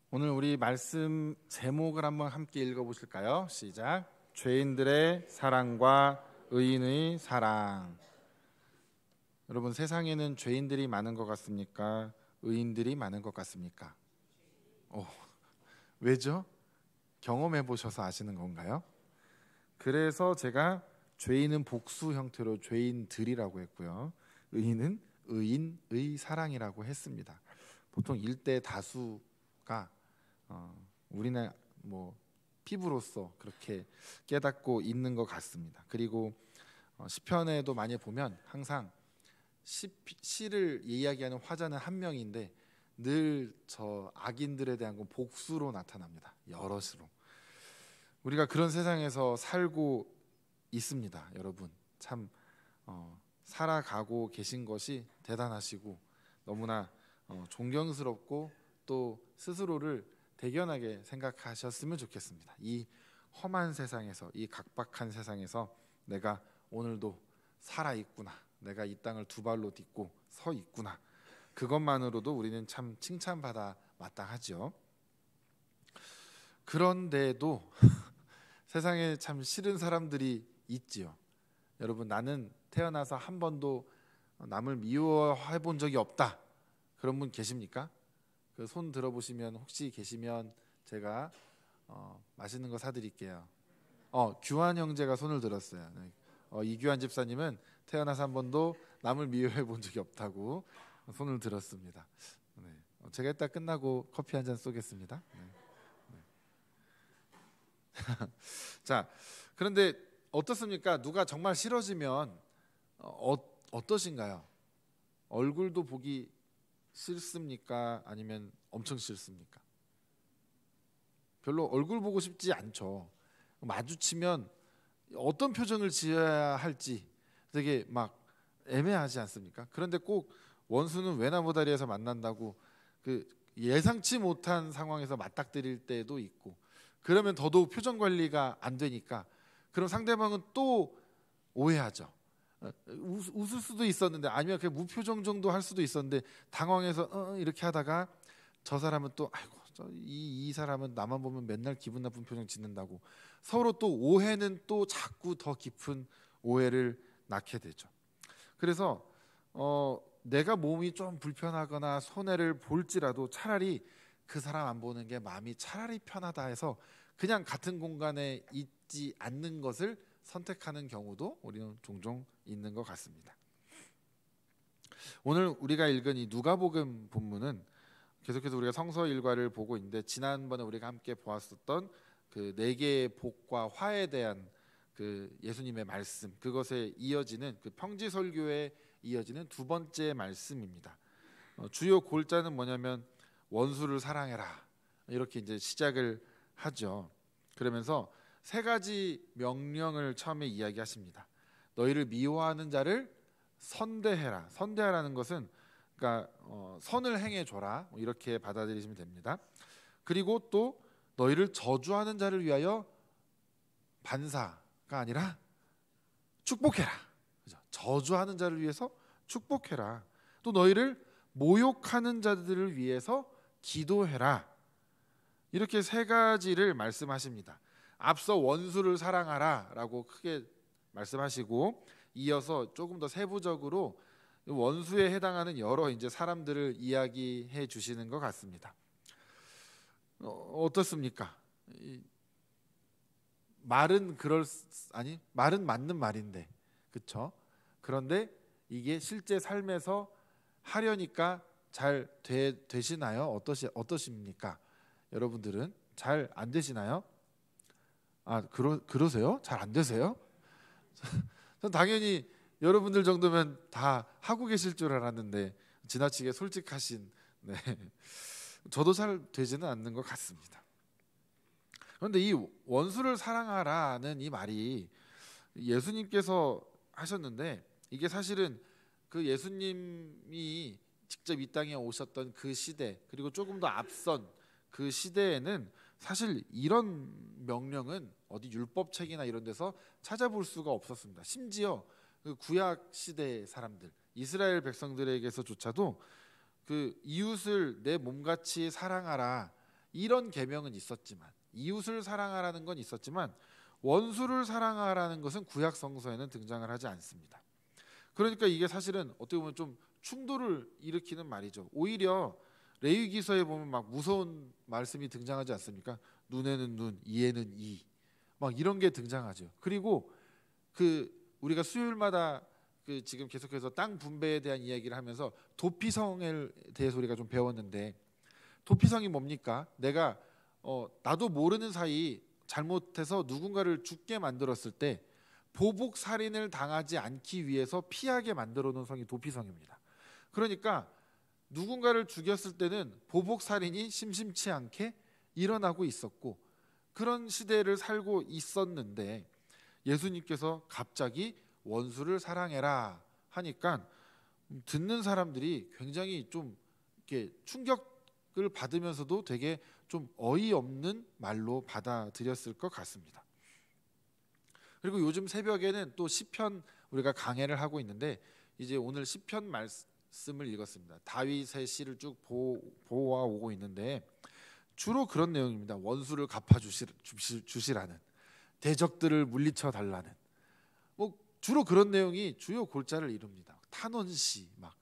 오늘 우리 말씀 제목을 한번 함께 읽어보실까요? 시작. 죄인들의 사랑과 의인의 사랑. 여러분, 세상에는 죄인들이 많은 것 같습니까? 의인들이 많은 것 같습니까? 왜죠? 경험해 보셔서 아시는 건가요? 그래서 제가 죄인은 복수 형태로 죄인들이라고 했고요, 의인은 의인의 사랑이라고 했습니다. 보통 일대 다수가 우리는 피부로서 그렇게 깨닫고 있는 것 같습니다. 그리고 시편에도 많이 보면 항상 시를 이야기하는 화자는 한 명인데 늘 저 악인들에 대한 건 복수로 나타납니다. 여럿으로. 우리가 그런 세상에서 살고 있습니다. 여러분, 참 살아가고 계신 것이 대단하시고 너무나 존경스럽고 또 스스로를 대견하게 생각하셨으면 좋겠습니다. 이 험한 세상에서, 이 각박한 세상에서 내가 오늘도 살아있구나, 내가 이 땅을 두 발로 딛고 서 있구나, 그것만으로도 우리는 참 칭찬받아 마땅하죠. 그런데도 세상에 참 싫은 사람들이 있지요. 여러분, 나는 태어나서 한 번도 남을 미워해 본 적이 없다, 그런 분 계십니까? 그 손 들어보시면, 혹시 계시면 제가 맛있는 거 사드릴게요. 규환 형제가 손을 들었어요. 이규환 집사님은 태어나서 한 번도 남을 미워해 본 적이 없다고 손을 들었습니다. 네. 제가 이따 끝나고 커피 한 잔 쏘겠습니다. 네. 자, 그런데 어떻습니까? 누가 정말 싫어지면 어떠신가요? 얼굴도 보기 싫습니까? 아니면 엄청 싫습니까? 별로 얼굴 보고 싶지 않죠. 마주치면 어떤 표정을 지어야 할지 되게 막 애매하지 않습니까? 그런데 꼭 원수는 외나무다리에서 만난다고 그 예상치 못한 상황에서 맞닥뜨릴 때도 있고, 그러면 더더욱 표정 관리가 안 되니까 그럼 상대방은 또 오해하죠. 웃을 수도 있었는데, 아니면 그냥 무표정 정도 할 수도 있었는데 당황해서 이렇게 하다가 저 사람은 또 아이고, 이 사람은 나만 보면 맨날 기분 나쁜 표정 짓는다고 서로 또 오해는 또 자꾸 더 깊은 오해를 낳게 되죠. 그래서 내가 몸이 좀 불편하거나 손해를 볼지라도 차라리 그 사람 안 보는 게 마음이 차라리 편하다 해서 그냥 같은 공간에 있지 않는 것을 선택하는 경우도 우리는 종종 있는 것 같습니다. 오늘 우리가 읽은 이 누가복음 본문은 계속해서 우리가 성서 일과를 보고 있는데, 지난번에 우리가 함께 보았었던 그 네 개의 복과 화에 대한 그 예수님의 말씀, 그것에 이어지는 그 평지설교에 이어지는 두 번째 말씀입니다. 주요 골자는 뭐냐면 원수를 사랑해라, 이렇게 이제 시작을 하죠. 그러면서 세 가지 명령을 처음에 이야기하십니다. 너희를 미워하는 자를 선대해라. 선대하라는 것은 그러니까 선을 행해줘라, 이렇게 받아들이시면 됩니다. 그리고 또 너희를 저주하는 자를 위하여 반사가 아니라 축복해라. 그죠? 저주하는 자를 위해서 축복해라. 또 너희를 모욕하는 자들을 위해서 기도해라. 이렇게 세 가지를 말씀하십니다. 앞서 원수를 사랑하라 라고 크게 말씀하시고, 이어서 조금 더 세부적으로 원수에 해당하는 여러 이제 사람들을 이야기해 주시는 것 같습니다. 어떻습니까? 말은 말은 맞는 말인데, 그렇죠? 그런데 이게 실제 삶에서 하려니까 잘 되시나요? 어떠십니까? 여러분들은 잘 안 되시나요? 그러세요? 잘 안 되세요? 전 당연히 여러분들 정도면 다 하고 계실 줄 알았는데 지나치게 솔직하신. 네. 저도 잘 되지는 않는 것 같습니다. 그런데 이 원수를 사랑하라는 이 말이 예수님께서 하셨는데, 이게 사실은 그 예수님이 직접 이 땅에 오셨던 그 시대, 그리고 조금 더 앞선 그 시대에는 사실 이런 명령은 어디 율법책이나 이런 데서 찾아볼 수가 없었습니다. 심지어 그 구약 시대 사람들, 이스라엘 백성들에게서조차도 그 이웃을 내 몸같이 사랑하라, 이런 계명은 있었지만, 이웃을 사랑하라는 건 있었지만 원수를 사랑하라는 것은 구약 성서에는 등장을 하지 않습니다. 그러니까 이게 사실은 어떻게 보면 좀 충돌을 일으키는 말이죠. 오히려 레위기서에 보면 막 무서운 말씀이 등장하지 않습니까? 눈에는 눈, 이에는 이, 막 이런 게 등장하죠. 그리고 그 우리가 수요일마다 그 지금 계속해서 땅 분배에 대한 이야기를 하면서 도피성에 대해서 우리가 좀 배웠는데, 도피성이 뭡니까? 내가 나도 모르는 사이 잘못해서 누군가를 죽게 만들었을 때 보복 살인을 당하지 않기 위해서 피하게 만들어 놓은 성이 도피성입니다. 그러니까 누군가를 죽였을 때는 보복 살인이 심심치 않게 일어나고 있었고, 그런 시대를 살고 있었는데 예수님께서 갑자기 원수를 사랑해라 하니까 듣는 사람들이 굉장히 좀 이렇게 충격을 받으면서도 되게 좀 어이없는 말로 받아들였을 것 같습니다. 그리고 요즘 새벽에는 또 시편 우리가 강해를 하고 있는데, 이제 오늘 시편 말씀을 읽었습니다. 다윗의 시를 쭉 보아 오고 있는데 주로 그런 내용입니다. 원수를 갚아 주시라는, 대적들을 물리쳐 달라는, 뭐 주로 그런 내용이 주요 골자를 이룹니다. 탄원시, 막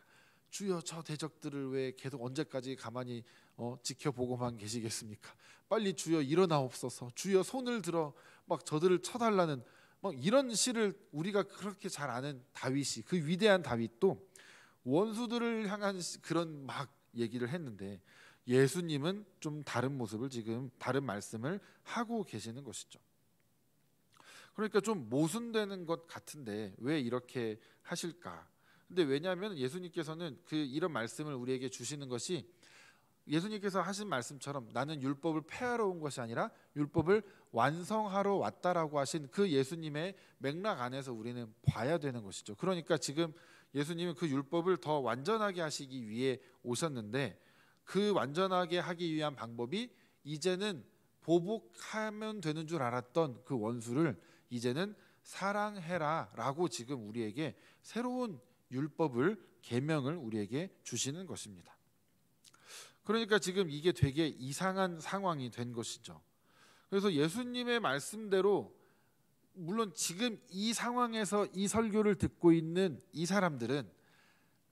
주여 저 대적들을 왜 계속 언제까지 가만히 지켜보고만 계시겠습니까? 빨리 주여 일어나옵소서. 주여 손을 들어 막 저들을 쳐달라는, 막 이런 시를 우리가 그렇게 잘 아는 다윗이, 그 위대한 다윗도 원수들을 향한 그런 막 얘기를 했는데, 예수님은 좀 다른 모습을, 지금 다른 말씀을 하고 계시는 것이죠. 그러니까 좀 모순되는 것 같은데 왜 이렇게 하실까? 근데 왜냐하면 예수님께서는 이런 말씀을 우리에게 주시는 것이, 예수님께서 하신 말씀처럼 나는 율법을 폐하러 온 것이 아니라 율법을 완성하러 왔다라고 하신 그 예수님의 맥락 안에서 우리는 봐야 되는 것이죠. 그러니까 지금 예수님은 그 율법을 더 완전하게 하시기 위해 오셨는데, 그 완전하게 하기 위한 방법이 이제는 보복하면 되는 줄 알았던 그 원수를 이제는 사랑해라라고 지금 우리에게 새로운 율법을, 계명을 우리에게 주시는 것입니다. 그러니까 지금 이게 되게 이상한 상황이 된 것이죠. 그래서 예수님의 말씀대로, 물론 지금 이 상황에서 이 설교를 듣고 있는 이 사람들은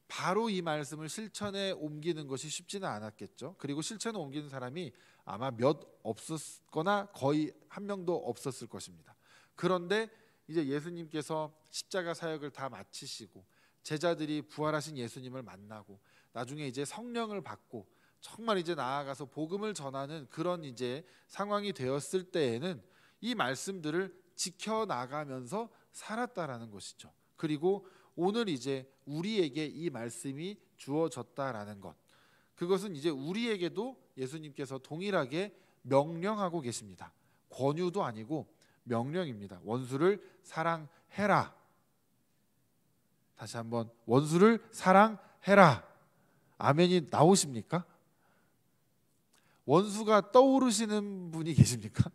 바로 이 말씀을 실천에 옮기는 것이 쉽지는 않았겠죠. 그리고 실천에 옮기는 사람이 아마 몇 없었거나 거의 한 명도 없었을 것입니다. 그런데 이제 예수님께서 십자가 사역을 다 마치시고 제자들이 부활하신 예수님을 만나고 나중에 이제 성령을 받고 정말 이제 나아가서 복음을 전하는 그런 이제 상황이 되었을 때에는 이 말씀들을 지켜나가면서 살았다라는 것이죠. 그리고 오늘 이제 우리에게 이 말씀이 주어졌다라는 것, 그것은 이제 우리에게도 예수님께서 동일하게 명령하고 계십니다. 권유도 아니고 명령입니다. 원수를 사랑해라. 다시 한번, 원수를 사랑해라. 아멘이 나오십니까? 원수가 떠오르시는 분이 계십니까?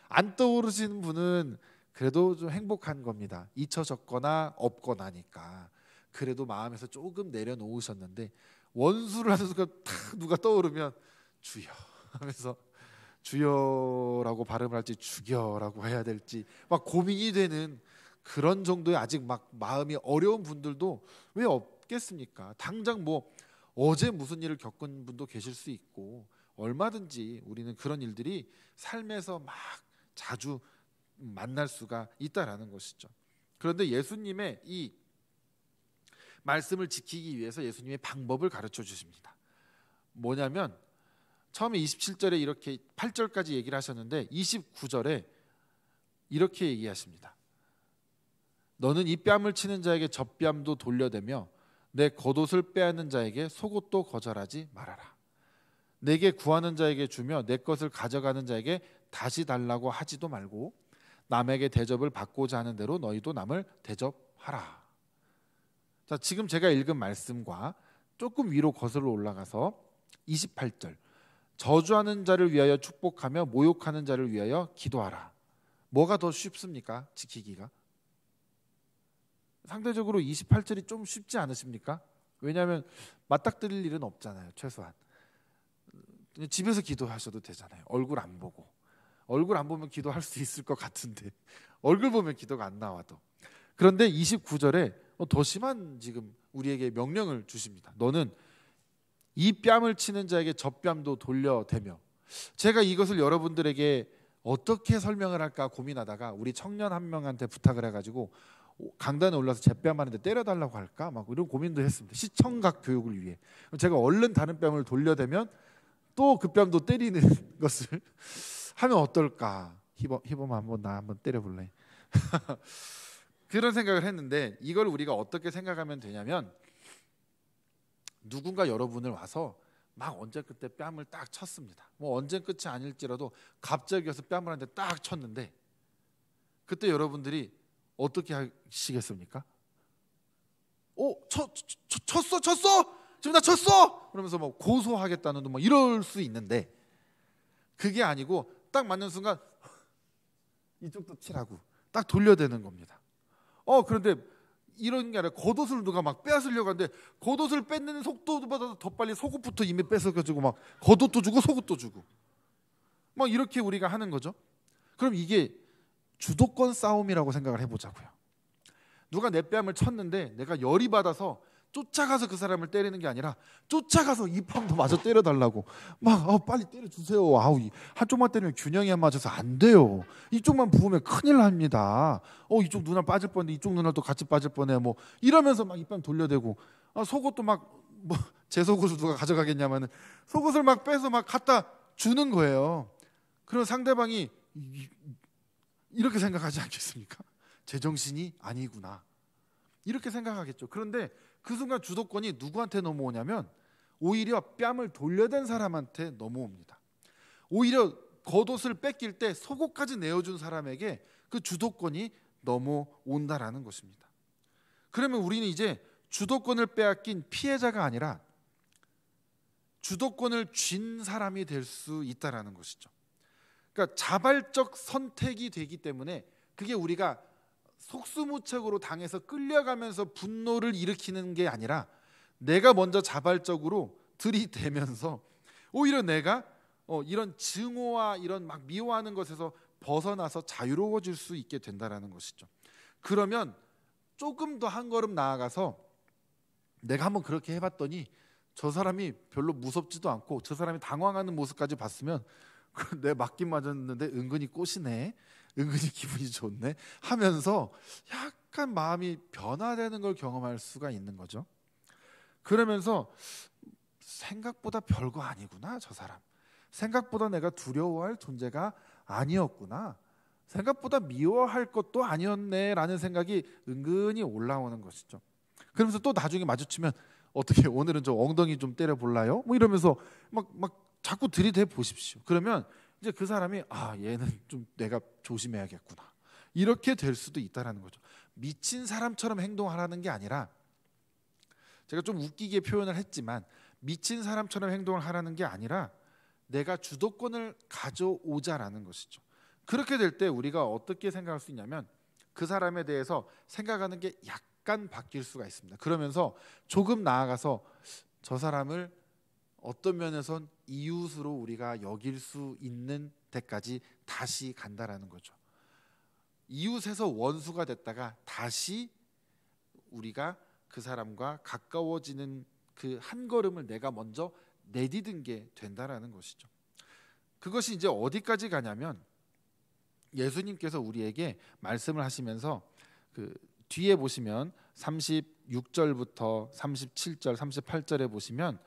안 떠오르시는 분은 그래도 좀 행복한 겁니다. 잊혀졌거나 없거나니까. 그래도 마음에서 조금 내려놓으셨는데, 원수를 하는 순간 탁 누가 떠오르면 주여 하면서 주여라고 발음을 할지 죽여라고 해야 될지 막 고민이 되는 그런 정도의 아직 막 마음이 어려운 분들도 왜 없겠습니까? 당장 뭐 어제 무슨 일을 겪은 분도 계실 수 있고, 얼마든지 우리는 그런 일들이 삶에서 막 자주 만날 수가 있다라는 것이죠. 그런데 예수님의 이 말씀을 지키기 위해서 예수님의 방법을 가르쳐 주십니다. 뭐냐면 처음에 27절에 이렇게 8절까지 얘기를 하셨는데 29절에 이렇게 얘기하십니다. 너는 이 뺨을 치는 자에게 젖뺨도 돌려대며 내 겉옷을 빼앗는 자에게 속옷도 거절하지 말아라. 내게 구하는 자에게 주며 내 것을 가져가는 자에게 다시 달라고 하지도 말고 남에게 대접을 받고자 하는 대로 너희도 남을 대접하라. 자, 지금 제가 읽은 말씀과 조금 위로 거슬러 올라가서 28절, 저주하는 자를 위하여 축복하며 모욕하는 자를 위하여 기도하라. 뭐가 더 쉽습니까? 지키기가? 상대적으로 28절이 좀 쉽지 않으십니까? 왜냐하면 맞닥뜨릴 일은 없잖아요. 최소한 그냥 집에서 기도하셔도 되잖아요. 얼굴 안 보고. 얼굴 안 보면 기도할 수 있을 것 같은데 얼굴 보면 기도가 안 나와도. 그런데 29절에 더 심한 지금 우리에게 명령을 주십니다. 너는 이 뺨을 치는 자에게 저 뺨도 돌려대며. 제가 이것을 여러분들에게 어떻게 설명을 할까 고민하다가 우리 청년 한 명한테 부탁을 해가지고 강단에 올라서 제 뺨 하는데 때려달라고 할까 막 이런 고민도 했습니다. 시청각 교육을 위해. 제가 얼른 다른 뺨을 돌려대면 또 그 뺨도 때리는 것을 하면 어떨까. 희범아 한번 나 한번 때려볼래. 그런 생각을 했는데 이걸 우리가 어떻게 생각하면 되냐면, 누군가 여러분을 와서 막 언제 그때 뺨을 딱 쳤습니다. 뭐 언제 끝이 아닐지라도 갑자기 와서 뺨을 한대 딱 쳤는데, 그때 여러분들이 어떻게 하시겠습니까? 쳤어? 지금 나 쳤어? 그러면서 뭐 고소하겠다는 뭐 이럴 수 있는데, 그게 아니고 딱 맞는 순간 이쪽도 치라고 딱 돌려대는 겁니다. 그런데 이런 게 아니라 겉옷을 누가 막 빼앗으려고 하는데 겉옷을 뺏는 속도보다 더 빨리 속옷부터 이미 뺏어가지고 막 겉옷도 주고 속옷도 주고 막 이렇게 우리가 하는 거죠. 그럼 이게 주도권 싸움이라고 생각을 해보자고요. 누가 내 뺨을 쳤는데 내가 열이 받아서 쫓아가서 그 사람을 때리는 게 아니라 쫓아가서 이 뺨도 마저 때려달라고 막 빨리 때려주세요. 한쪽만 때리면 균형이 안 맞아서 안 돼요. 이쪽만 부으면 큰일 납니다. 이쪽 눈알 빠질 뻔해, 이쪽 눈알도 같이 빠질 뻔해, 뭐 이러면서 막 이 뺨 돌려대고, 속옷도 막 뭐 제 속옷을 누가 가져가겠냐마는 속옷을 막 빼서 막 갖다 주는 거예요. 그럼 상대방이 이렇게 생각하지 않겠습니까? 제정신이 아니구나 이렇게 생각하겠죠. 그런데 그 순간 주도권이 누구한테 넘어오냐면 오히려 뺨을 돌려댄 사람한테 넘어옵니다. 오히려 겉옷을 뺏길 때 속옷까지 내어준 사람에게 그 주도권이 넘어온다라는 것입니다. 그러면 우리는 이제 주도권을 빼앗긴 피해자가 아니라 주도권을 쥔 사람이 될 수 있다라는 것이죠. 그러니까 자발적 선택이 되기 때문에 그게 우리가 속수무책으로 당해서 끌려가면서 분노를 일으키는 게 아니라 내가 먼저 자발적으로 들이대면서 오히려 내가 이런 증오와 이런 막 미워하는 것에서 벗어나서 자유로워질 수 있게 된다라는 것이죠. 그러면 조금 더 한 걸음 나아가서 내가 한번 그렇게 해봤더니 저 사람이 별로 무섭지도 않고 저 사람이 당황하는 모습까지 봤으면 내 맞긴 맞았는데 은근히 꼬시네, 은근히 기분이 좋네 하면서 약간 마음이 변화되는 걸 경험할 수가 있는 거죠. 그러면서 생각보다 별거 아니구나, 저 사람 생각보다 내가 두려워할 존재가 아니었구나, 생각보다 미워할 것도 아니었네 라는 생각이 은근히 올라오는 것이죠. 그러면서 또 나중에 마주치면 어떻게 오늘은 좀 엉덩이 좀 때려볼라요? 뭐 이러면서 막 자꾸 들이대 보십시오. 그러면 이제 그 사람이 얘는 좀 내가 조심해야겠구나 이렇게 될 수도 있다라는 거죠. 미친 사람처럼 행동하라는 게 아니라, 제가 좀 웃기게 표현을 했지만 미친 사람처럼 행동을 하라는 게 아니라 내가 주도권을 가져오자라는 것이죠. 그렇게 될 때 우리가 어떻게 생각할 수 있냐면 그 사람에 대해서 생각하는 게 약간 바뀔 수가 있습니다. 그러면서 조금 나아가서 저 사람을 어떤 면에선 이웃으로 우리가 여길 수 있는 데까지 다시 간다라는 거죠. 이웃에서 원수가 됐다가 다시 우리가 그 사람과 가까워지는 그 한 걸음을 내가 먼저 내디딘 게 된다라는 것이죠. 그것이 이제 어디까지 가냐면 예수님께서 우리에게 말씀을 하시면서 그 뒤에 보시면 36절부터 37절, 38절에 보시면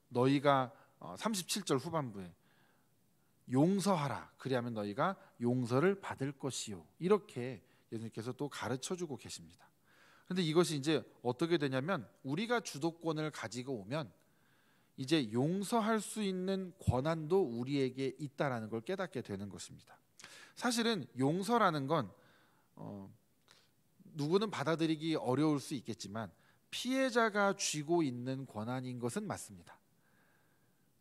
너희가 37절 후반부에 용서하라 그리하면 너희가 용서를 받을 것이요 이렇게 예수님께서 또 가르쳐주고 계십니다. 그런데 이것이 이제 어떻게 되냐면 우리가 주도권을 가지고 오면 이제 용서할 수 있는 권한도 우리에게 있다라는 걸 깨닫게 되는 것입니다. 사실은 용서라는 건 누구는 받아들이기 어려울 수 있겠지만 피해자가 쥐고 있는 권한인 것은 맞습니다.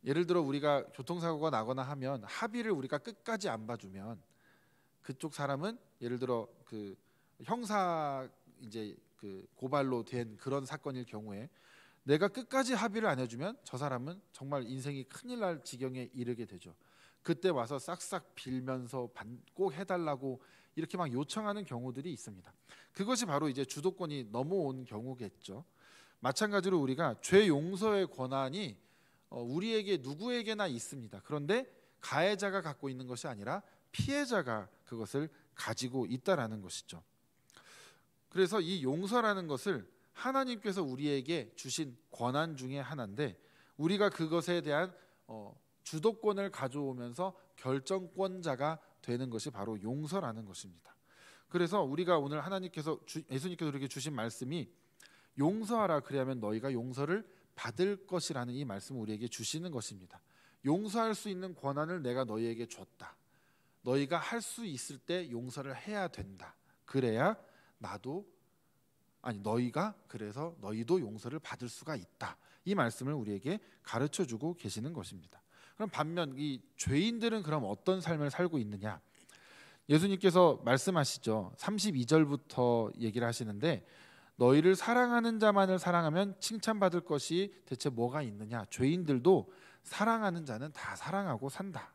예를 들어 우리가 교통사고가 나거나 하면 합의를 우리가 끝까지 안 봐주면 그쪽 사람은 예를 들어 그 형사 이제 그 고발로 된 그런 사건일 경우에 내가 끝까지 합의를 안 해주면 저 사람은 정말 인생이 큰일 날 지경에 이르게 되죠. 그때 와서 싹싹 빌면서 꼭 해달라고 이렇게 막 요청하는 경우들이 있습니다. 그것이 바로 이제 주도권이 넘어온 경우겠죠. 마찬가지로 우리가 죄 용서의 권한이 우리에게 누구에게나 있습니다. 그런데 가해자가 갖고 있는 것이 아니라 피해자가 그것을 가지고 있다라는 것이죠. 그래서 이 용서라는 것을 하나님께서 우리에게 주신 권한 중에 하나인데, 우리가 그것에 대한 주도권을 가져오면서 결정권자가 되는 것이 바로 용서라는 것입니다. 그래서 우리가 오늘 하나님께서 예수님께서 우리에게 주신 말씀이 용서하라 그리하면 너희가 용서를 받을 것이라는 이 말씀을 우리에게 주시는 것입니다. 용서할 수 있는 권한을 내가 너희에게 줬다. 너희가 할 수 있을 때 용서를 해야 된다. 그래야 그래서 너희도 용서를 받을 수가 있다. 이 말씀을 우리에게 가르쳐주고 계시는 것입니다. 그럼 반면 이 죄인들은 그럼 어떤 삶을 살고 있느냐? 예수님께서 말씀하시죠. 32절부터 얘기를 하시는데, 너희를 사랑하는 자만을 사랑하면 칭찬받을 것이 대체 뭐가 있느냐? 죄인들도 사랑하는 자는 다 사랑하고 산다.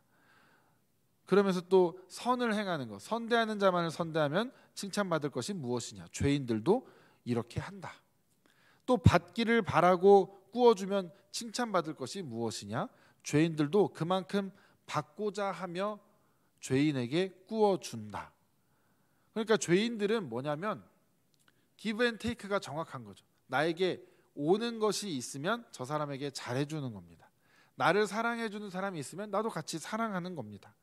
그러면서 또 선을 행하는 것, 선대하는 자만을 선대하면 칭찬받을 것이 무엇이냐? 죄인들도 이렇게 한다. 또 받기를 바라고 꾸어주면 칭찬받을 것이 무엇이냐? 죄인들도 그만큼 받고자 하며 죄인에게 꾸어준다. 그러니까 죄인들은 뭐냐면 기브 앤 테이크가 정확한 거죠. 나에게 오는 것이 있으면 저 사람에게 잘해주는 겁니다. 나를 사랑해주는 사람이 있으면 나도 같이 사랑하는 겁니다.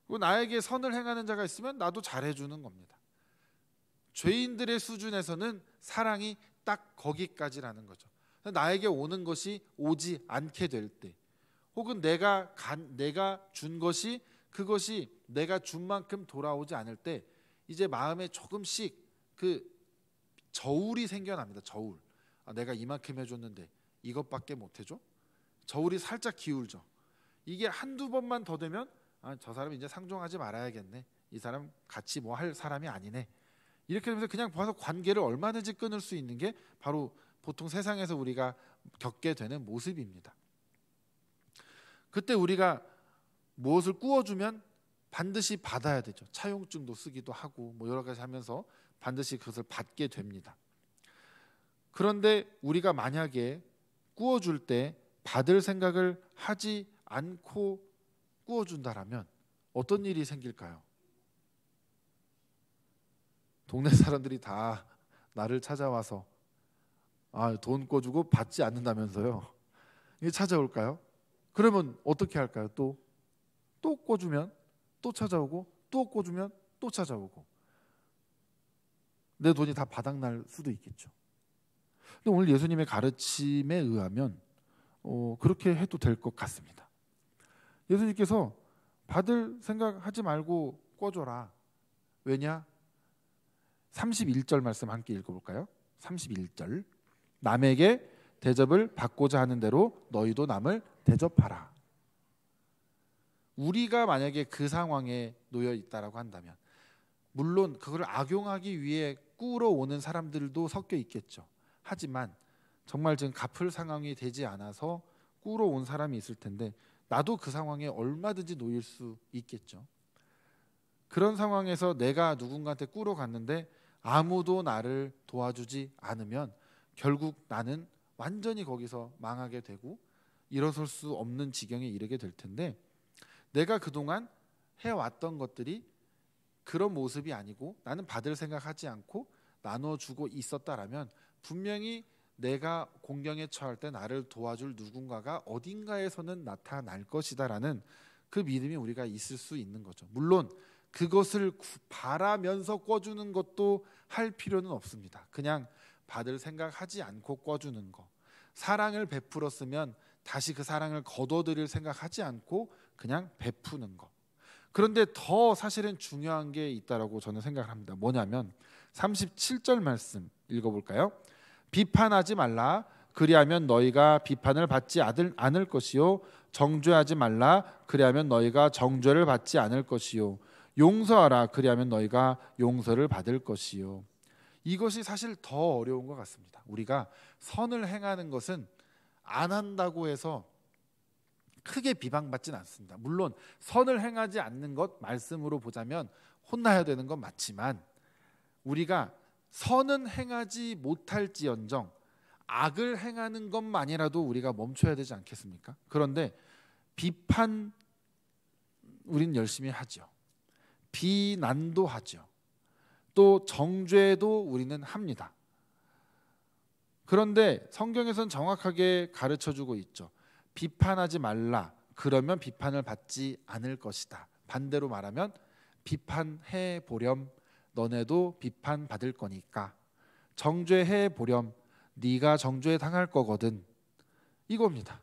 그리고 나에게 선을 행하는 자가 있으면 나도 잘해주는 겁니다. 죄인들의 수준에서는 사랑이 딱 거기까지라는 거죠. 나에게 오는 것이 오지 않게 될 때, 혹은 내가 준 것이 그것이 내가 준 만큼 돌아오지 않을 때, 이제 마음에 조금씩 그 저울이 생겨납니다. 저울. 내가 이만큼 해줬는데 이것밖에 못 해줘? 저울이 살짝 기울죠. 이게 한두 번만 더 되면 저 사람 이제 상종하지 말아야겠네. 이 사람 같이 뭐 할 사람이 아니네. 이렇게 되면서 그냥 봐서 관계를 얼마든지 끊을 수 있는 게 바로 보통 세상에서 우리가 겪게 되는 모습입니다. 그때 우리가 무엇을 꾸어주면 반드시 받아야 되죠. 차용증도 쓰기도 하고 뭐 여러 가지 하면서 반드시 그것을 받게 됩니다. 그런데 우리가 만약에 꾸어줄 때 받을 생각을 하지 않고 꾸어준다라면 어떤 일이 생길까요? 동네 사람들이 다 나를 찾아와서 돈 꿔주고 받지 않는다면서요. 이게 찾아올까요? 그러면 어떻게 할까요? 또 꿔주면 또 찾아오고, 또 꿔주면 또 찾아오고, 내 돈이 다 바닥날 수도 있겠죠. 근데 오늘 예수님의 가르침에 의하면 그렇게 해도 될 것 같습니다. 예수님께서 받을 생각하지 말고 꿔줘라. 왜냐? 31절 말씀 함께 읽어볼까요? 31절. 남에게 대접을 받고자 하는 대로 너희도 남을 대접하라. 우리가 만약에 그 상황에 놓여 있다라고 한다면, 물론 그걸 악용하기 위해 꾸러 오는 사람들도 섞여 있겠죠. 하지만 정말 지금 갚을 상황이 되지 않아서 꾸러 온 사람이 있을 텐데, 나도 그 상황에 얼마든지 놓일 수 있겠죠. 그런 상황에서 내가 누군가한테 꾸러 갔는데 아무도 나를 도와주지 않으면 결국 나는 완전히 거기서 망하게 되고 일어설 수 없는 지경에 이르게 될 텐데, 내가 그동안 해왔던 것들이 그런 모습이 아니고 나는 받을 생각하지 않고 나눠주고 있었다라면 분명히 내가 공경에 처할 때 나를 도와줄 누군가가 어딘가에서는 나타날 것이다라는 그 믿음이 우리가 있을 수 있는 거죠. 물론 그것을 바라면서 꿔주는 것도 할 필요는 없습니다. 그냥 받을 생각하지 않고 꿔주는 거. 사랑을 베풀었으면 다시 그 사랑을 거둬들일 생각하지 않고 그냥 베푸는 거. 그런데 더 사실은 중요한 게 있다라고 저는 생각을 합니다. 뭐냐면 37절 말씀 읽어볼까요? 비판하지 말라. 그리하면 너희가 비판을 받지 않을 것이요. 정죄하지 말라. 그리하면 너희가 정죄를 받지 않을 것이요. 용서하라. 그리하면 너희가 용서를 받을 것이요. 이것이 사실 더 어려운 것 같습니다. 우리가 선을 행하는 것은 안 한다고 해서 크게 비방받지는 않습니다. 물론 선을 행하지 않는 것 말씀으로 보자면 혼나야 되는 건 맞지만, 우리가 선은 행하지 못할지언정 악을 행하는 것만이라도 우리가 멈춰야 되지 않겠습니까? 그런데 비판 우리는 열심히 하죠. 비난도 하죠. 또 정죄도 우리는 합니다. 그런데 성경에서는 정확하게 가르쳐주고 있죠. 비판하지 말라. 그러면 비판을 받지 않을 것이다. 반대로 말하면 비판해 보렴. 너네도 비판받을 거니까. 정죄해 보렴. 네가 정죄 당할 거거든. 이겁니다.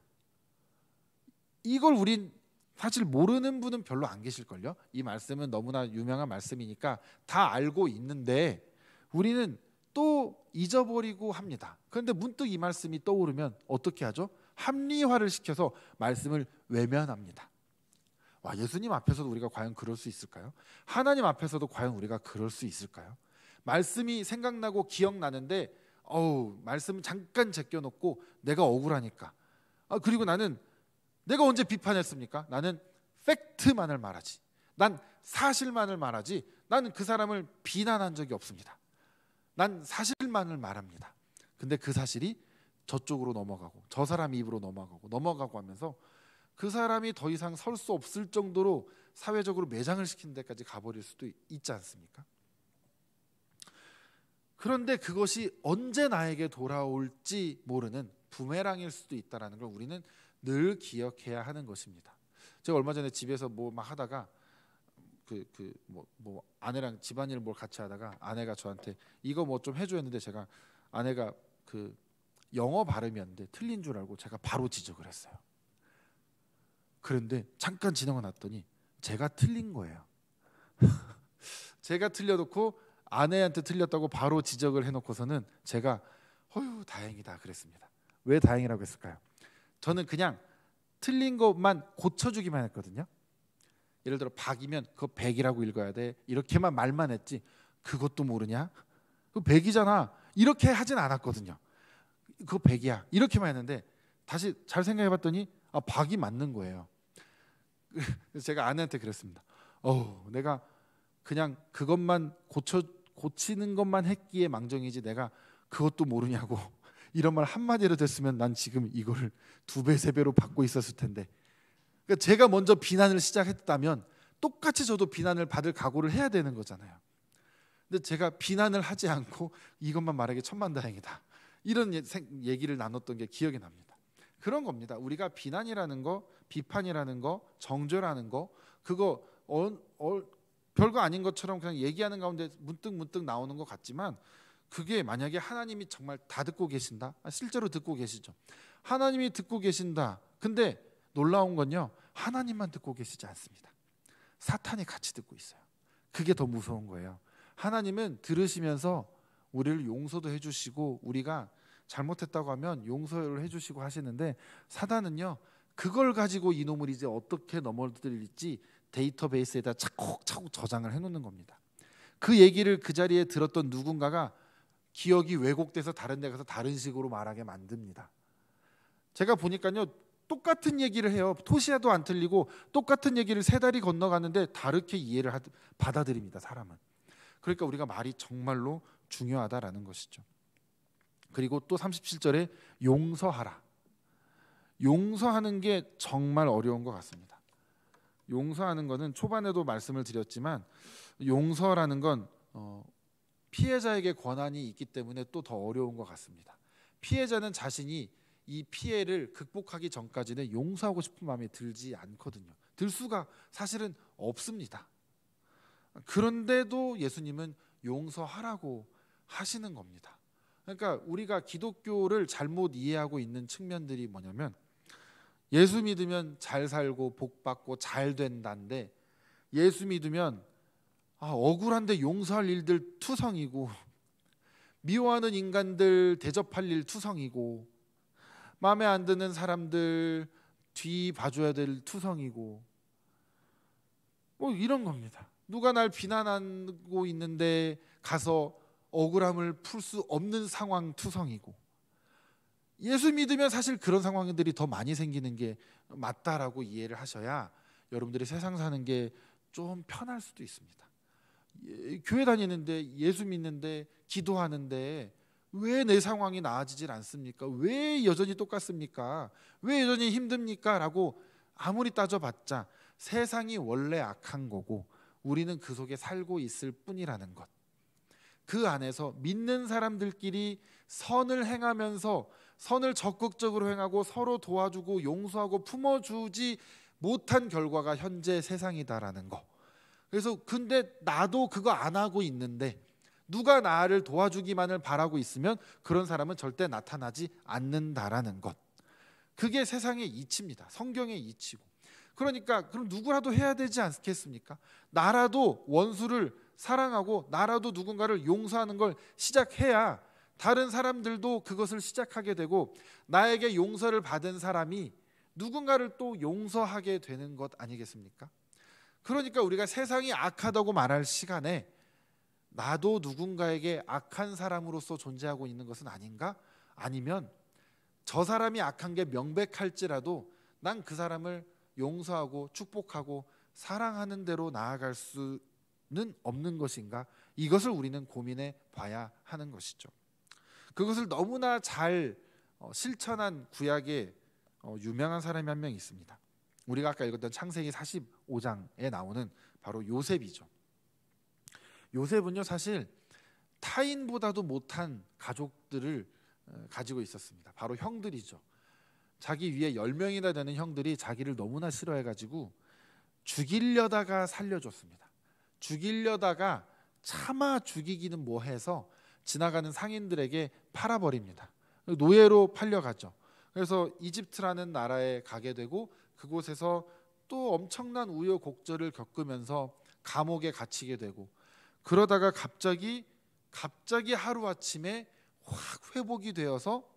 이걸 우린 사실 모르는 분은 별로 안 계실걸요. 이 말씀은 너무나 유명한 말씀이니까 다 알고 있는데 우리는 또 잊어버리고 합니다. 그런데 문득 이 말씀이 떠오르면 어떻게 하죠? 합리화를 시켜서 말씀을 외면합니다. 와, 예수님 앞에서도 우리가 과연 그럴 수 있을까요? 하나님 앞에서도 과연 우리가 그럴 수 있을까요? 말씀이 생각나고 기억나는데 말씀 잠깐 제껴놓고 내가 억울하니까, 그리고 나는 내가 언제 비판했습니까? 나는 팩트만을 말하지, 난 사실만을 말하지, 나는 그 사람을 비난한 적이 없습니다. 난 사실만을 말합니다. 근데 그 사실이 저쪽으로 넘어가고 저 사람 입으로 넘어가고 하면서 그 사람이 더 이상 설 수 없을 정도로 사회적으로 매장을 시키는 데까지 가버릴 수도 있지 않습니까? 그런데 그것이 언제 나에게 돌아올지 모르는 부메랑일 수도 있다는 걸 우리는 늘 기억해야 하는 것입니다. 제가 얼마 전에 집에서 뭐 막 하다가 뭐 아내랑 집안일 뭘 같이 하다가 아내가 저한테 이거 뭐 좀 해줘 했는데, 제가 아내가 그 영어 발음이었는데 틀린 줄 알고 제가 바로 지적을 했어요. 그런데 잠깐 지나고 났더니 제가 틀린 거예요. 제가 틀려놓고 아내한테 틀렸다고 바로 지적을 해놓고서는 제가 다행이다 그랬습니다. 왜 다행이라고 했을까요? 저는 그냥 틀린 것만 고쳐주기만 했거든요. 예를 들어 박이면 그거 백이라고 읽어야 돼, 이렇게만 말만 했지 그것도 모르냐? 그거 백이잖아 이렇게 하진 않았거든요. 그거 백이야 이렇게만 했는데 다시 잘 생각해봤더니 박이 맞는 거예요. 그래서 제가 아내한테 그랬습니다. 내가 그냥 그것만 고치는 것만 했기에 망정이지 내가 그것도 모르냐고 이런 말 한마디로 됐으면 난 지금 이거를 2배 3배로 받고 있었을 텐데. 그러니까 제가 먼저 비난을 시작했다면 똑같이 저도 비난을 받을 각오를 해야 되는 거잖아요. 근데 제가 비난을 하지 않고 이것만 말하기 천만다행이다 이런 얘기를 나눴던 게 기억이 납니다. 그런 겁니다. 우리가 비난이라는 거, 비판이라는 거, 정죄라는 거, 그거 별거 아닌 것처럼 그냥 얘기하는 가운데 문득 나오는 것 같지만, 그게 만약에 하나님이 정말 다 듣고 계신다, 실제로 듣고 계시죠. 하나님이 듣고 계신다. 근데 놀라운 건요, 하나님만 듣고 계시지 않습니다. 사탄이 같이 듣고 있어요. 그게 더 무서운 거예요. 하나님은 들으시면서 우리를 용서도 해주시고 우리가 잘못했다고 하면 용서를 해주시고 하시는데, 사단은요 그걸 가지고 이놈을 이제 어떻게 넘어뜨릴지 데이터베이스에다 차곡차곡 저장을 해놓는 겁니다. 그 얘기를 그 자리에 들었던 누군가가 기억이 왜곡돼서 다른 데 가서 다른 식으로 말하게 만듭니다. 제가 보니까요 똑같은 얘기를 해요. 토시야도 안 틀리고 똑같은 얘기를 3달이 건너가는데 다르게 이해를 받아들입니다, 사람은. 그러니까 우리가 말이 정말로 중요하다라는 것이죠. 그리고 또 37절에 용서하라. 용서하는 게 정말 어려운 것 같습니다. 용서하는 것은 초반에도 말씀을 드렸지만, 용서라는 건 피해자에게 권한이 있기 때문에 또 더 어려운 것 같습니다. 피해자는 자신이 이 피해를 극복하기 전까지는 용서하고 싶은 마음이 들지 않거든요. 들 수가 사실은 없습니다. 그런데도 예수님은 용서하라고 하시는 겁니다. 그러니까 우리가 기독교를 잘못 이해하고 있는 측면들이 뭐냐면, 예수 믿으면 잘 살고 복 받고 잘 된다는데, 예수 믿으면 억울한데 용서할 일들 투성이고, 미워하는 인간들 대접할 일 투성이고, 마음에 안 드는 사람들 뒤 봐줘야 될 투성이고, 뭐 이런 겁니다. 누가 날 비난하고 있는데 가서 억울함을 풀 수 없는 상황 투성이고, 예수 믿으면 사실 그런 상황들이 더 많이 생기는 게 맞다라고 이해를 하셔야 여러분들이 세상 사는 게 좀 편할 수도 있습니다. 교회 다니는데, 예수 믿는데, 기도하는데 왜 내 상황이 나아지질 않습니까? 왜 여전히 똑같습니까? 왜 여전히 힘듭니까? 라고 아무리 따져봤자 세상이 원래 악한 거고 우리는 그 속에 살고 있을 뿐이라는 것, 그 안에서 믿는 사람들끼리 선을 행하면서 선을 적극적으로 행하고 서로 도와주고 용서하고 품어주지 못한 결과가 현재 세상이다라는 거. 그래서 근데 나도 그거 안 하고 있는데 누가 나를 도와주기만을 바라고 있으면 그런 사람은 절대 나타나지 않는다라는 것. 그게 세상의 이치입니다. 성경의 이치고. 그러니까 그럼 누구라도 해야 되지 않겠습니까? 나라도 원수를 사랑하고 나라도 누군가를 용서하는 걸 시작해야 다른 사람들도 그것을 시작하게 되고 나에게 용서를 받은 사람이 누군가를 또 용서하게 되는 것 아니겠습니까? 그러니까 우리가 세상이 악하다고 말할 시간에 나도 누군가에게 악한 사람으로서 존재하고 있는 것은 아닌가? 아니면 저 사람이 악한 게 명백할지라도 난 그 사람을 용서하고 축복하고 사랑하는 대로 나아갈 수는 없는 것인가? 이것을 우리는 고민해 봐야 하는 것이죠. 그것을 너무나 잘 실천한 구약의 유명한 사람이 한 명 있습니다. 우리가 아까 읽었던 창세기 45장에 나오는 바로 요셉이죠. 요셉은요, 사실 타인보다도 못한 가족들을 가지고 있었습니다. 바로 형들이죠. 자기 위에 10명이나 되는 형들이 자기를 너무나 싫어해가지고 죽이려다가 살려줬습니다. 죽이려다가 차마 죽이기는 뭐해서 지나가는 상인들에게 팔아버립니다. 노예로 팔려가죠. 그래서 이집트라는 나라에 가게 되고 그곳에서 또 엄청난 우여곡절을 겪으면서 감옥에 갇히게 되고, 그러다가 갑자기 하루아침에 확 회복이 되어서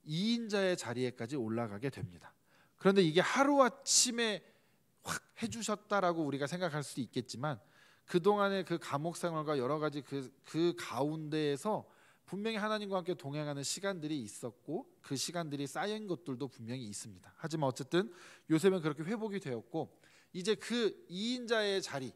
2인자의 자리에까지 올라가게 됩니다. 그런데 이게 하루아침에 확 해주셨다라고 우리가 생각할 수도 있겠지만 그동안의 그 감옥 생활과 여러 가지 그 가운데에서 분명히 하나님과 함께 동행하는 시간들이 있었고 그 시간들이 쌓인 것들도 분명히 있습니다. 하지만 어쨌든 요셉은 그렇게 회복이 되었고 이제 그 2인자의 자리,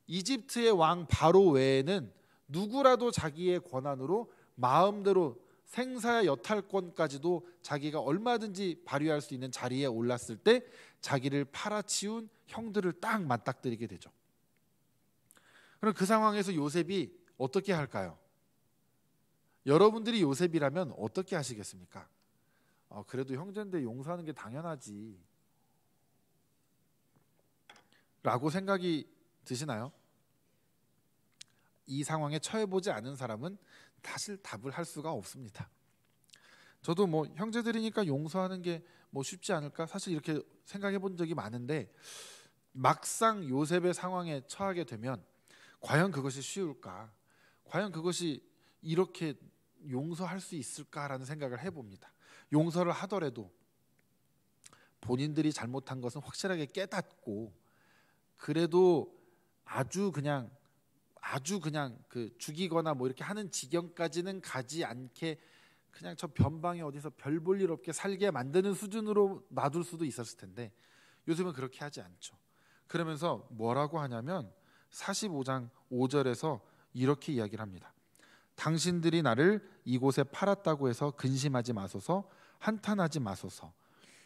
이집트의 왕 바로 외에는 누구라도 자기의 권한으로 마음대로 생사 여탈권까지도 자기가 얼마든지 발휘할 수 있는 자리에 올랐을 때 자기를 팔아치운 형들을 딱 맞닥뜨리게 되죠. 그럼 그 상황에서 요셉이 어떻게 할까요? 여러분들이 요셉이라면 어떻게 하시겠습니까? 그래도 형제인데 용서하는 게 당연하지 라고 생각이 드시나요? 이 상황에 처해보지 않은 사람은 사실 답을 할 수가 없습니다. 저도 뭐 형제들이니까 용서하는 게 뭐 쉽지 않을까 사실 이렇게 생각해 본 적이 많은데 막상 요셉의 상황에 처하게 되면 과연 그것이 쉬울까? 과연 그것이 이렇게 용서할 수 있을까라는 생각을 해봅니다. 용서를 하더라도 본인들이 잘못한 것은 확실하게 깨닫고 그래도 아주 그냥 그 죽이거나 뭐 이렇게 하는 지경까지는 가지 않게 그냥 저 변방에 어디서 별 볼 일 없게 살게 만드는 수준으로 놔둘 수도 있었을 텐데 요즘은 그렇게 하지 않죠. 그러면서 뭐라고 하냐면 45장 5절에서 이렇게 이야기를 합니다. 당신들이 나를 이곳에 팔았다고 해서 근심하지 마소서, 한탄하지 마소서.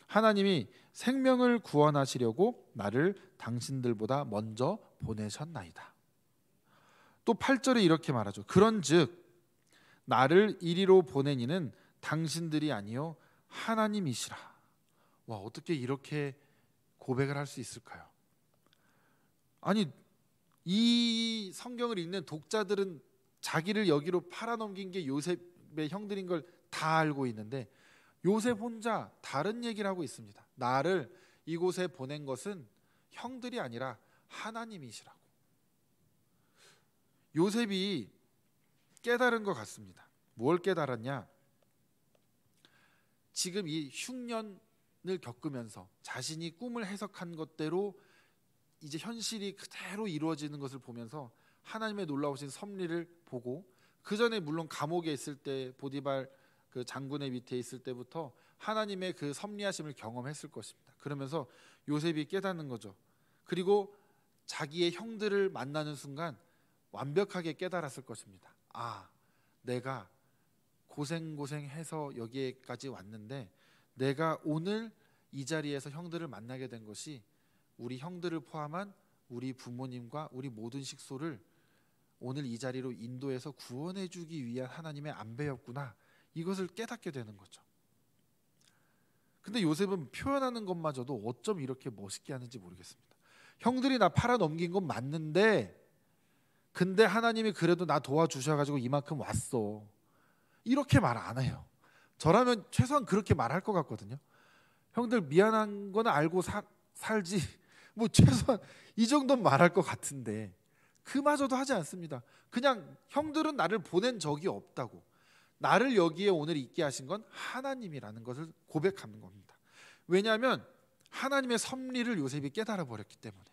하나님이 생명을 구원하시려고 나를 당신들보다 먼저 보내셨나이다. 또 8절에 이렇게 말하죠. 그런즉 나를 이리로 보낸 이는 당신들이 아니요 하나님이시라. 와, 어떻게 이렇게 고백을 할 수 있을까요? 아니, 이 성경을 읽는 독자들은 자기를 여기로 팔아넘긴 게 요셉의 형들인 걸 다 알고 있는데 요셉 혼자 다른 얘기를 하고 있습니다. 나를 이곳에 보낸 것은 형들이 아니라 하나님이시라고. 요셉이 깨달은 것 같습니다. 뭘 깨달았냐? 지금 이 흉년을 겪으면서 자신이 꿈을 해석한 것대로 이제 현실이 그대로 이루어지는 것을 보면서 하나님의 놀라우신 섭리를 보고, 그 전에 물론 감옥에 있을 때 보디발 그 장군의 밑에 있을 때부터 하나님의 그 섭리하심을 경험했을 것입니다. 그러면서 요셉이 깨닫는 거죠. 그리고 자기의 형들을 만나는 순간 완벽하게 깨달았을 것입니다. 아, 내가 고생해서 여기까지 왔는데 내가 오늘 이 자리에서 형들을 만나게 된 것이 우리 형들을 포함한 우리 부모님과 우리 모든 식소를 오늘 이 자리로 인도해서 구원해 주기 위한 하나님의 안배였구나, 이것을 깨닫게 되는 거죠. 근데 요셉은 표현하는 것마저도 어쩜 이렇게 멋있게 하는지 모르겠습니다. 형들이 나 팔아 넘긴 건 맞는데 근데 하나님이 그래도 나 도와주셔가지고 이만큼 왔어, 이렇게 말 안 해요. 저라면 최소한 그렇게 말할 것 같거든요. 형들 미안한 거는 알고 살지, 뭐 최소한 이 정도는 말할 것 같은데 그마저도 하지 않습니다. 그냥 형들은 나를 보낸 적이 없다고, 나를 여기에 오늘 있게 하신 건 하나님이라는 것을 고백하는 겁니다. 왜냐하면 하나님의 섭리를 요셉이 깨달아 버렸기 때문에.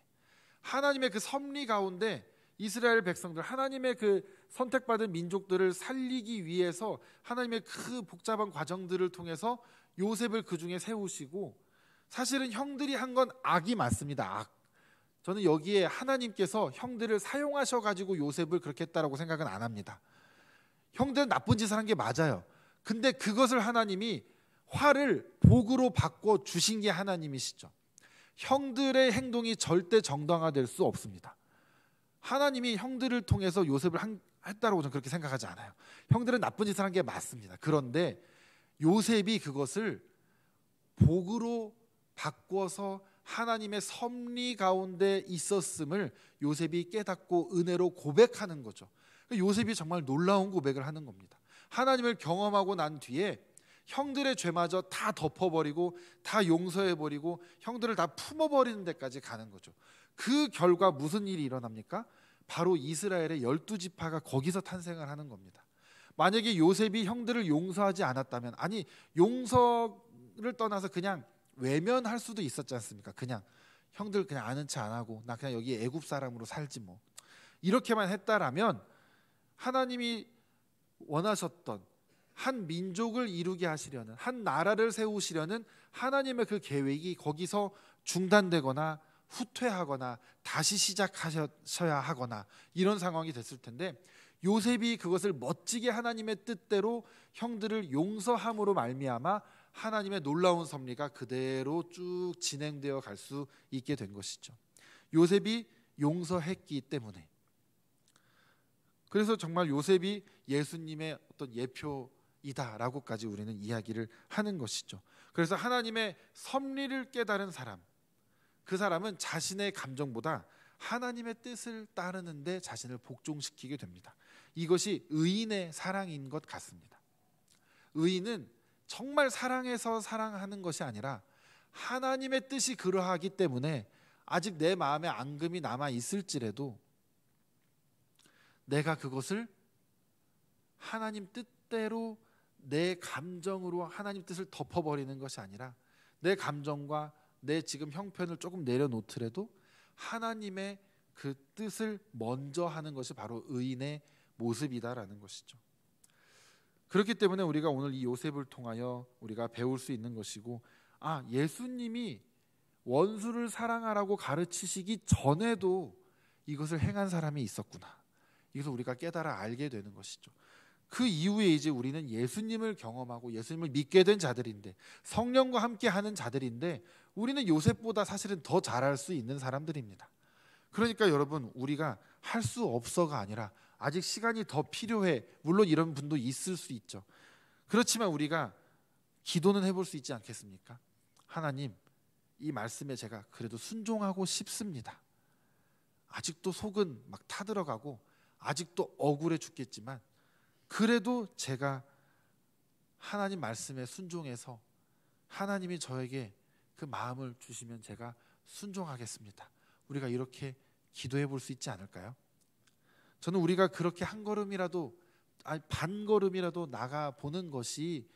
하나님의 그 섭리 가운데 이스라엘 백성들, 하나님의 그 선택받은 민족들을 살리기 위해서 하나님의 그 복잡한 과정들을 통해서 요셉을 그 중에 세우시고, 사실은 형들이 한 건 악이 맞습니다. 악. 저는 여기에 하나님께서 형들을 사용하셔가지고 요셉을 그렇게 했다라고 생각은 안 합니다. 형들은 나쁜 짓을 한 게 맞아요. 근데 그것을 하나님이 화를 복으로 바꿔 주신 게 하나님이시죠. 형들의 행동이 절대 정당화될 수 없습니다. 하나님이 형들을 통해서 요셉을 했다라고 저는 그렇게 생각하지 않아요. 형들은 나쁜 짓을 한 게 맞습니다. 그런데 요셉이 그것을 복으로 바꿔서 하나님의 섭리 가운데 있었음을 요셉이 깨닫고 은혜로 고백하는 거죠. 요셉이 정말 놀라운 고백을 하는 겁니다. 하나님을 경험하고 난 뒤에 형들의 죄마저 다 덮어버리고 다 용서해버리고 형들을 다 품어버리는 데까지 가는 거죠. 그 결과 무슨 일이 일어납니까? 바로 이스라엘의 12지파가 거기서 탄생을 하는 겁니다. 만약에 요셉이 형들을 용서하지 않았다면, 아니 용서를 떠나서 그냥 외면할 수도 있었지 않습니까? 그냥 형들 그냥 아는 체 안 하고 나 그냥 여기 애굽 사람으로 살지 뭐, 이렇게만 했다라면 하나님이 원하셨던 한 민족을 이루게 하시려는, 한 나라를 세우시려는 하나님의 그 계획이 거기서 중단되거나 후퇴하거나 다시 시작하셔야 하거나 이런 상황이 됐을 텐데, 요셉이 그것을 멋지게 하나님의 뜻대로 형들을 용서함으로 말미암아 하나님의 놀라운 섭리가 그대로 쭉 진행되어 갈 수 있게 된 것이죠. 요셉이 용서했기 때문에. 그래서 정말 요셉이 예수님의 어떤 예표이다라고까지 우리는 이야기를 하는 것이죠. 그래서 하나님의 섭리를 깨달은 사람, 그 사람은 자신의 감정보다 하나님의 뜻을 따르는데 자신을 복종시키게 됩니다. 이것이 의인의 사랑인 것 같습니다. 의인은 정말 사랑해서 사랑하는 것이 아니라 하나님의 뜻이 그러하기 때문에 아직 내 마음에 앙금이 남아 있을지라도 내가 그것을 하나님 뜻대로 내 감정으로 하나님 뜻을 덮어버리는 것이 아니라 내 감정과 내 지금 형편을 조금 내려놓더라도 하나님의 그 뜻을 먼저 하는 것이 바로 의인의 모습이다라는 것이죠. 그렇기 때문에 우리가 오늘 이 요셉을 통하여 우리가 배울 수 있는 것이고, 아, 예수님이 원수를 사랑하라고 가르치시기 전에도 이것을 행한 사람이 있었구나, 이것을 우리가 깨달아 알게 되는 것이죠. 그 이후에 이제 우리는 예수님을 경험하고 예수님을 믿게 된 자들인데, 성령과 함께 하는 자들인데, 우리는 요셉보다 사실은 더 잘할 수 있는 사람들입니다. 그러니까 여러분, 우리가 할 수 없어가 아니라 아직 시간이 더 필요해, 물론 이런 분도 있을 수 있죠. 그렇지만 우리가 기도는 해볼 수 있지 않겠습니까? 하나님, 이 말씀에 제가 그래도 순종하고 싶습니다. 아직도 속은 막 타들어가고 아직도 억울해 죽겠지만 그래도 제가 하나님 말씀에 순종해서 하나님이 저에게 그 마음을 주시면 제가 순종하겠습니다. 우리가 이렇게 기도해 볼 수 있지 않을까요? 저는 우리가 그렇게 한 걸음이라도, 아니 반 걸음이라도 나가 보는 것이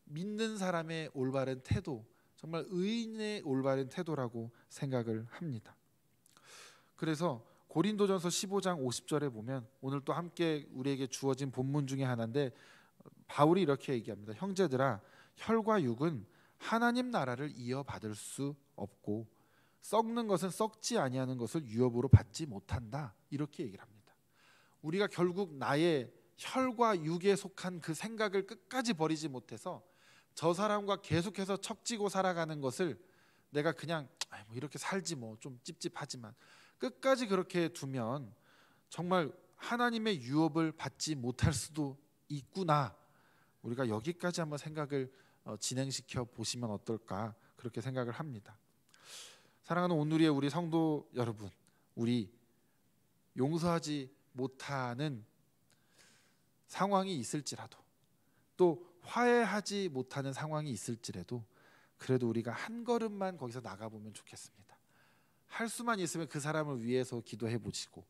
믿는 사람의 올바른 태도, 정말 의인의 올바른 태도라고 생각을 합니다. 그래서 고린도전서 15장 50절에 보면 오늘 또 함께 우리에게 주어진 본문 중에 하나인데 바울이 이렇게 얘기합니다. 형제들아, 혈과 육은 하나님 나라를 이어받을 수 없고 썩는 것은 썩지 아니하는 것을 유업으로 받지 못한다. 이렇게 얘기를 합니다. 우리가 결국 나의 혈과 육에 속한 그 생각을 끝까지 버리지 못해서 저 사람과 계속해서 척지고 살아가는 것을 내가 그냥 뭐 이렇게 살지 뭐 좀 찝찝하지만 끝까지 그렇게 두면 정말 하나님의 유업을 받지 못할 수도 있구나. 우리가 여기까지 한번 생각을 진행시켜 보시면 어떨까 그렇게 생각을 합니다. 사랑하는 오늘의 우리 성도 여러분, 우리 용서하지 못하는 상황이 있을지라도 또 화해하지 못하는 상황이 있을지라도 그래도 우리가 한 걸음만 거기서 나가보면 좋겠습니다. 할 수만 있으면 그 사람을 위해서 기도해 보시고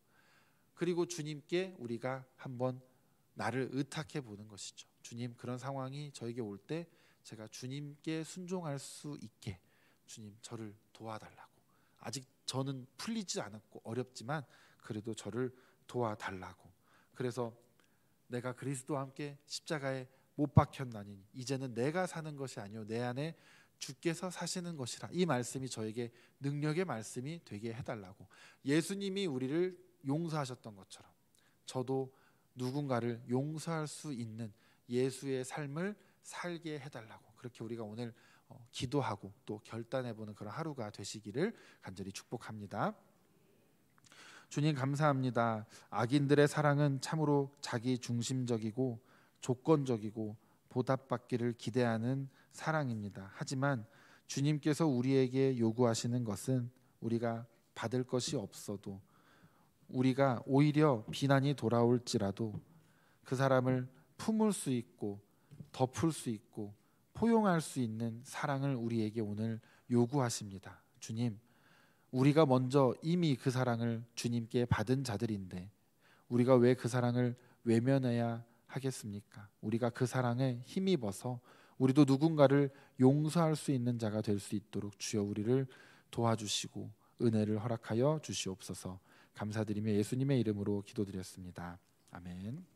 그리고 주님께 우리가 한번 나를 의탁해 보는 것이죠. 주님, 그런 상황이 저에게 올 때 제가 주님께 순종할 수 있게 주님 저를 도와달라고. 아직 저는 풀리지 않았고 어렵지만 그래도 저를 도와달라고. 그래서 내가 그리스도와 함께 십자가에 못 박혔나니 이제는 내가 사는 것이 아니요 내 안에 주께서 사시는 것이라. 이 말씀이 저에게 능력의 말씀이 되게 해달라고. 예수님이 우리를 용서하셨던 것처럼 저도 누군가를 용서할 수 있는 예수의 삶을 살게 해달라고. 그렇게 우리가 오늘 기도하고 또 결단해보는 그런 하루가 되시기를 간절히 축복합니다. 주님 감사합니다. 악인들의 사랑은 참으로 자기 중심적이고 조건적이고 보답받기를 기대하는 사랑입니다. 하지만 주님께서 우리에게 요구하시는 것은 우리가 받을 것이 없어도 우리가 오히려 비난이 돌아올지라도 그 사람을 품을 수 있고 덮을 수 있고 포용할 수 있는 사랑을 우리에게 오늘 요구하십니다. 주님, 우리가 먼저 이미 그 사랑을 주님께 받은 자들인데 우리가 왜 그 사랑을 외면해야 하겠습니까? 우리가 그 사랑에 힘입어서 우리도 누군가를 용서할 수 있는 자가 될 수 있도록 주여 우리를 도와주시고 은혜를 허락하여 주시옵소서. 감사드리며 예수님의 이름으로 기도드렸습니다. 아멘.